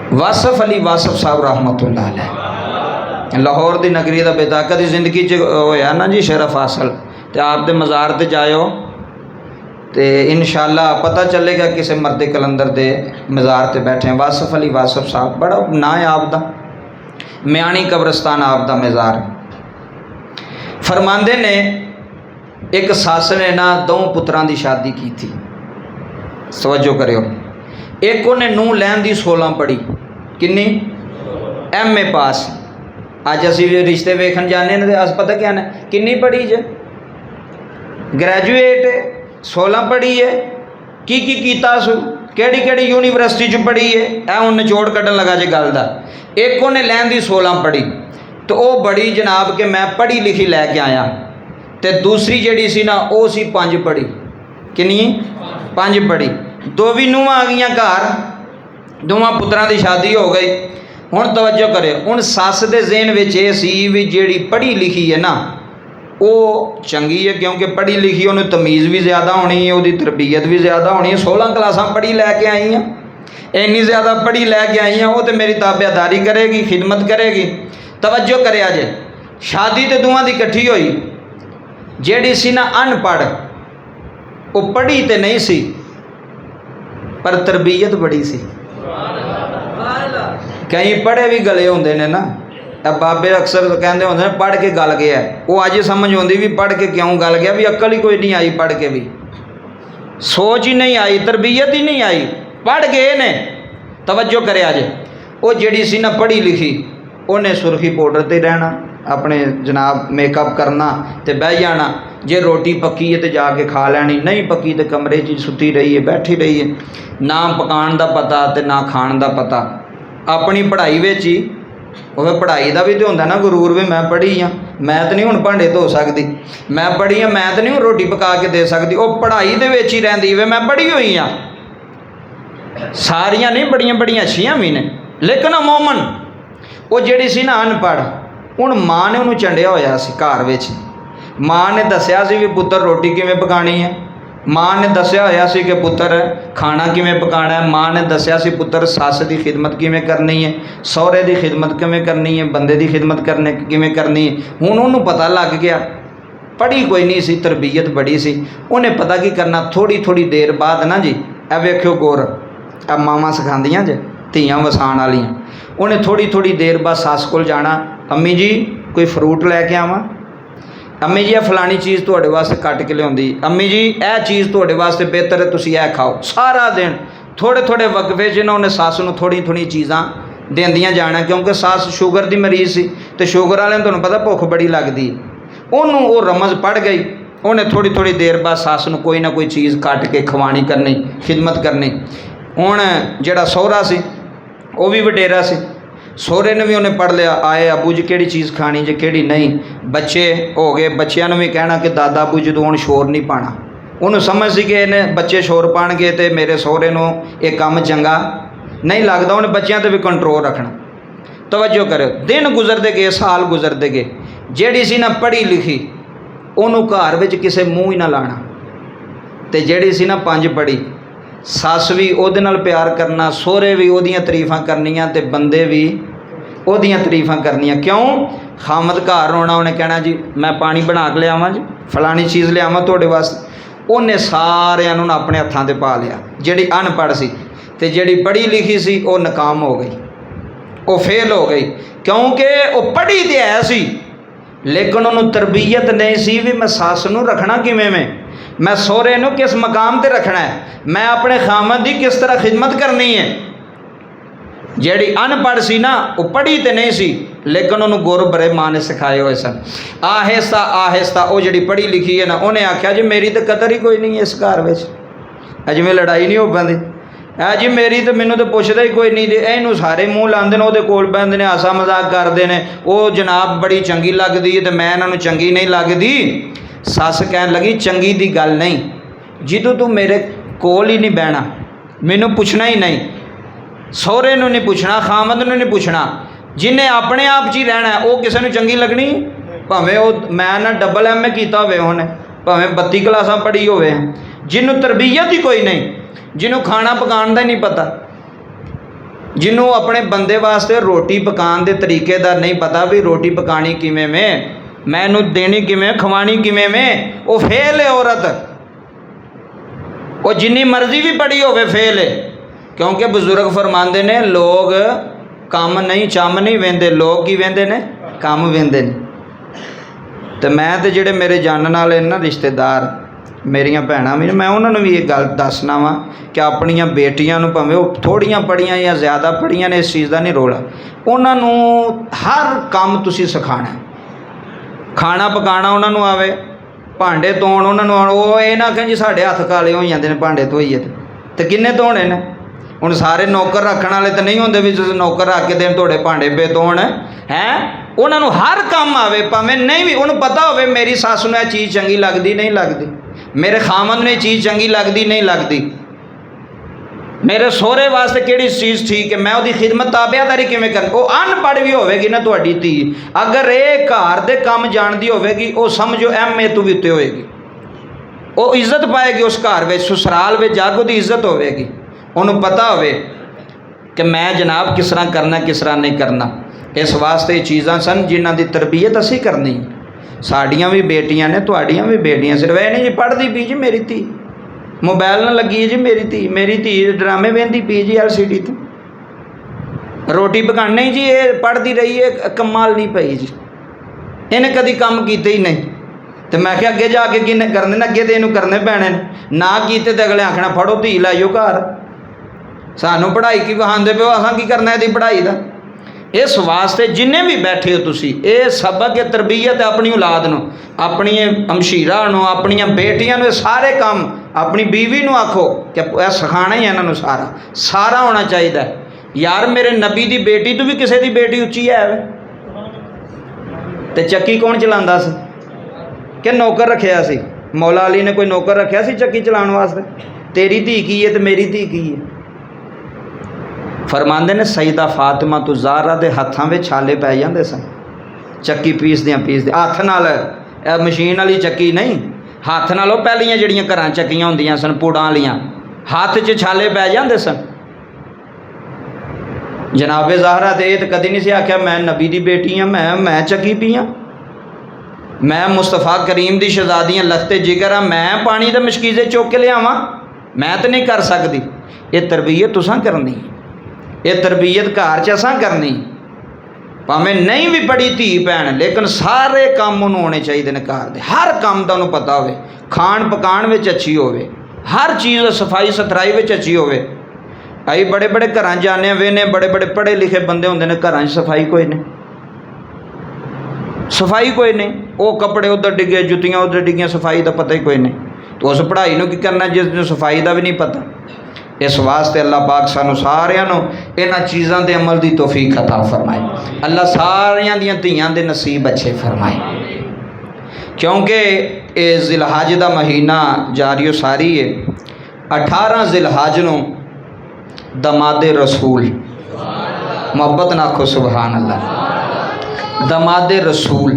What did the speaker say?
वासफ अली वासफ साहब रहमतुल्लाह अलैह लाहौर की नगरी का बेताकत जिंदगी होया ना जी शरफ हासिल, तो आप दे मज़ार ते जाओ तो इंशाअल्लाह पता चलेगा किसी मर्द कलंदर दे मज़ार ते बैठे हैं। वासफ अली वासफ साहब बड़ा ना है आपदा, म्याणी कब्रस्तान आपदा मज़ार। फरमांदे ने एक सस ने ना दो पुत्रां दी शादी की थी, तवज्जो करियो। एक उन्हें नूह लैन दी 16 पढ़ी, किन्नी MA पास। अज असी रिश्ते वेखन जाने तो अस पता क्या ने किन्नी पढ़ी जे, ग्रैजुएट 16 पढ़ी है। की कीता सू, केड़ी केड़ी यूनीवर्सिटी च पढ़ी है, ऐ हुण निचोड़ कड्ढन लगा जे गल दा। एक उन्हें लैन दी 16 पढ़ी तो वह बड़ी जनाब के मैं पढ़ी लिखी लैके आया, तो दूसरी जिहड़ी सी ना वो सी 5 पढ़ी, किन्नी 5 पढ़ी। दो भी नूहां आ गई घर, दोवां पुत्रां दी शादी हो गई। हुण तवज्जो करे, हुण सस दे ज़हन विच ये सी भी जिहड़ी पढ़ी लिखी है ना वो चंगी है, क्योंकि पढ़ी लिखी उन्हें तमीज़ भी ज़्यादा होनी है, उसकी तरबियत भी ज़्यादा होनी है। 16 क्लासां पढ़ी लैके आई हैं, इन्नी ज़्यादा पढ़ी लैके आई हैं, वो तो मेरी ताबेदारी करेगी, खिदमत करेगी। तवज्जो करे अजे शादी तो दोवां दी इकट्ठी हुई। जिहड़ी सी ना अनपढ़ वो पढ़ी तो नहीं सी पर तरबियत बड़ी सी। कई पढ़े भी गले होंदे ने ना, बाबे अक्सर कहते होंदे ने पढ़ के गल गया, वो अज समझ आती भी पढ़ के क्यों गल गया, भी अकल ही कोई नहीं आई, पढ़ के भी सोच ही नहीं आई, तरबियत ही नहीं आई, पढ़ गए ने। तवज्जो करे अज वो जिहड़ी सी ना पढ़ी लिखी उन्हें सुरखी पाउडर ते रहना, अपने जनाब मेकअप करना तो बह जाना। जे रोटी पक्की है तो जाके खा लैनी, नहीं पक्की तो कमरे च सुती रही है, बैठी रही है। ना पकाने का पता तो ना खाण का पता। अपनी पढ़ाई विच ही वह पढ़ाई का भी तो होंदा ना गुरूर, भी मैं पढ़ी हाँ, मैं तो नहीं हुण भांडे धो सकती, मैं पढ़ी हाँ, मैं तो नहीं रोटी पका के दे सकती। वो पढ़ाई दे विच ही रहिंदी वे, मैं पढ़ी हुई हाँ। सारियां नहीं, बड़ियां बड़ियां अच्छियां भी ने, लेकिन अमूमन वो जिहड़ी सी ना अनपढ़, हुण माँ ने उन्होंने चंडिया होया सी घर विच। माँ ने दस्सिया सी भी पुत्तर रोटी किवें पकानी है, माँ ने दस्सिया होया सी कि पुत्तर खाना किवें पकाना है, माँ ने दस्सिया सी पुत्तर सस की खिदमत किवें करनी है, सहुरे की खिदमत किवें करनी है, बंदे की खिदमत करने किवें करनी है। हुण उन्होंने पता लग गया, पढ़ी कोई नहीं सी, तरबियत बड़ी सी, उन्हें पता की करना। थोड़ी थोड़ी देर बाद ना जी ए वेख्यो गौर, अब मावां सिखांदियां जे धीआं वसाण वालियां। उन्हें थोड़ी थोड़ी देर बाद सस कोल जाना, अम्मी जी कोई फ्रूट लैके आवां, अम्मी जी फलानी चीज़ तुहाडे वास्ते कट के लियाउंदी, अम्मी जी यह चीज़ तुहाडे वास्ते बेहतर है, तुसीं यह खाओ। सारा दिन थोड़े थोड़े वक्फे च उन्हें सस नूं थोड़ी थोड़ी चीज़ां देंदियां जाना, क्योंकि सस शुगर की मरीज़ सी तो शुगर वाले तुहानूं पता भुख बड़ी लगदी। उन्होंने वो रमज पड़ गई, उन्हें थोड़ी थोड़ी देर बाद सस नूं कोई ना कोई चीज़ कट के खवानी करनी, खिदमत करनी। हुण जिहड़ा सहुरा सी वो भी वडेरा सी, सहुरे ने भी उन्हें पढ़ लिया, आए अबू जी केड़ी चीज़ खानी जे केड़ी नहीं। बच्चे हो गए, बच्चों ने भी कहना कि दादा अबू जी तू हुण शोर नहीं पाना। उन्होंने समझ सी कि इन्हें बच्चे शोर पाणगे तो मेरे सहुरे नूं ये काम चंगा नहीं लगता, उन्हें बच्चों पर भी कंट्रोल रखना। तवज्जो करो, दिन गुजरते गए, साल गुजरते गए। जिहड़ी सी ना पढ़ी लिखी उन्होंने घर विच किसे मूँह ही ना लाना, तो जिहड़ी सी ना 5 पढ़ी सस भी उहदे नाल प्यार करना, सहुरे भी उहदियां तरीफां करनियां, तो बंदे भी उहदियां तरीफां करनियां। क्यों? खामद घर होना, उन्हें कहना जी मैं पानी बना के लियावां जी, फलानी चीज़ लियावां तुहाडे वास्ते। उन्हें सारिਆਂ ਨੂੰ अपने हत्थां ते पा लिया। जिहड़ी अनपढ़ सी ते जिहड़ी पढ़ी लिखी सी वो नाकाम हो गई, वो फेल हो गई, क्योंकि वो पढ़ी तो है सी लेकिन उन्होंने तरबियत नहीं सी भी मैं सस नूं रखना किवें में, मैं सहुरे नूं किस मकाम ते रखना है, मैं अपने खामद की किस तरह खिदमत करनी है। जिहड़ी अनपढ़ सी ना वो पढ़ी तो नहीं सी लेकिन उन्होंने गुर बड़े माँ ने सिखाए हुए सन। आहिस्ता आहिस्ता वो जिहड़ी पढ़ी लिखी है ना उन्हें आख्या जी मेरी तो कदर ही कोई नहीं है इस घर में, जिवें लड़ाई नहीं हो पाती है जी, मेरी तो मैनू तो पुछदा ही कोई नहीं, इनू सारे मूँह लाते हैं, वो कोल बहते हैं, हासा मजाक करते हैं, वो जनाब बड़ी चंगी लगती है तो मैं इन्होंने चंगी नहीं लगती। सस कहन लगी चंगी दी गल नहीं, जिदों तू मेरे कोल ही नहीं बहना, मैनू पुछना ही नहीं, सहुरे नूं नहीं पुछना, खामद नूं नहीं पुछना, जिन्हें अपने आप च ही रहना है वो किसी नूं चंगी लगनी। भावें वो मैं ना डबल MA किया होवे, उन्हें भावें 32 क्लासां पढ़ी होवे, जिन्हों तरबियत ही कोई नहीं, जिन्हों खाना पकाने का ही नहीं पता, जिन्हों अपने बंदे वास्ते रोटी पकाने के तरीके का नहीं पता भी रोटी पकानी किमें में, मैं इनू देनी किमें, खवानी किमें में, वो फेल है औरत। वो जिन्नी मर्जी भी पढ़ी होवे फेल है। क्योंकि बजुर्ग फरमाते ने लोग काम नहीं चम नहीं वेंदे, लोग की वेंदे ने, काम वेंदे ने। तो मैं तो जेडे मेरे जानने वाले ना रिश्तेदार मेरिया भैन भी, मैं उन्होंने भी एक गल दसना वा कि अपनिया बेटियां नूं भावें वो थोड़ियां पढ़ियां या ज़्यादा पढ़ियां ने, इस चीज़ का नहीं रोला, उन्होंने हर काम तुसी सिखाना। खाना पकाना उन्होंने आवे, भांडे धोण उन्होंने, वो ये ना कहें जी साढ़े हत्थ काले हो जाते हैं भांडे धोइए तो किन्ने धोने ने। हुण सारे नौकर रखने वाले तो नहीं होंगे भी तुसीं नौकर रख के देन थोड़े भांडे पे धोण हैं। उन्होंने हर काम आवे, भावें नहीं भी उन्होंने पता होवे मेरी सस नूं यह चीज़ चंगी लगती नहीं लगती, मेरे खामद ने चीज़ चंगी लगती नहीं लगती, मेरे सोहरे वास्ते किहड़ी चीज़ ठीक है, मैं उसकी खिदमत ताबेदारी किवें करनी। वो अनपढ़ भी होवेगी ना तुहाडी धी, अगर ये घर दे काम जानदी होवेगी, वो समझो MA तो भी उत्ते होएगी, वो इज्जत पाएगी उस घर में, ससुराल में जाके उसकी इज्जत होवेगी। उन्होंने पता होवे कि मैं जनाब किस तरह करना किस तरह नहीं करना। इस वास्ते चीज़ां सन जिन्हां दी तरबियत असीं करनी। साड़ियाँ भी बेटियां ने, तुहाड़ियां भी बेटियां, सिर्फ यह नहीं जी पढ़ती पी जी मेरी धी, मोबाइल ना लगी है जी मेरी धी ड्रामे वेंदी पी जी LCD तो, रोटी पकानी नहीं जी ये पढ़ती रही है कमाल नहीं पई जी, इन्हें कभी काम किए ही नहीं। तो मैं क्या अगे जाके किन्ने करने, अगे तो इनू करने पैने ना किते तो अगले आखना फड़ो धी लाइयो घर, सानू पढ़ाई की बहांदे पे, असां की करना इसकी पढ़ाई का। इस वास्ते जिन्हें भी बैठे हो तुसी, ये सबक है तरबियत है अपनी औलाद नूं, अपनी अमशीरा नूं, अपनी बेटियां नूं, सारे काम अपनी बीवी नूं आखो कि यह सिखाना ही है इन्होंने, सारा होना चाहिए। यार मेरे नबी की बेटी तो भी किसी की बेटी उच्ची है तो चक्की कौन चलांदा सी कि नौकर रखिया सी? मौला अली ने कोई नौकर रखिया सी चक्की चलाने वास्ते? तेरी धी की है तो मेरी धी की है? फरमाते ने सईदा फातिमा तो ज़ाहरा के हत्थों में छाले पै जाते सन, चक्की पीसदियाँ हथ नाल, मशीन वाली चक्की नहीं, हथ नाल। पहलियां जड़ियाँ घर चक्कियां होंदियां सन पुड़ां वालियां, हाथ च छाले पै जाते सन। जनाबे ज़ाहरा तो ये तो कभी नहीं सी आख्या मैं नबी की बेटी हाँ, मैं चक्की पी हाँ, मैं मुस्तफा करीम की शहजादी लखते जिगर हाँ, मैं पानी के मशकीज़े चुक के लियावां, मैं तो नहीं कर सकती। ये तरबीयत तुसां करनी, ये तरबीयत घर च असां करनी। भावें नहीं भी पढ़ी धी भैन, लेकिन सारे काम उन्होंने होने चाहिए ने घर दे, हर काम का उन्होंने पता होवे, खान पकान में अच्छी होवे, हर चीज़ सफाई सुथराई में अच्छी होवे। अई बड़े बड़े घर जाने वेने, बड़े बड़े पढ़े लिखे बंदे होंदे ने, घर सफाई कोई नहीं, सफाई कोई नहीं, वो कपड़े उधर डिगे, जुत्तियाँ उधर डिगियाँ, सफाई का पता ही कोई नहीं। तो उस पढ़ाई नूं की करना जिसनूं सफाई का भी नहीं पता। इस वास्ते अल्लाह पाक सानू सारियां नूं इन्हां चीज़ां दे अमल दी तौफीक अता फरमाए। अल्लाह सारियां दियां धीआं दे नसीब अच्छे फरमाए, क्योंकि ये जिलहज का महीना जारियो सारी है। 18 जिलहज नूं दमादे रसूल, मोहब्बत नाखो सुबहान अल्लाह, दमादे रसूल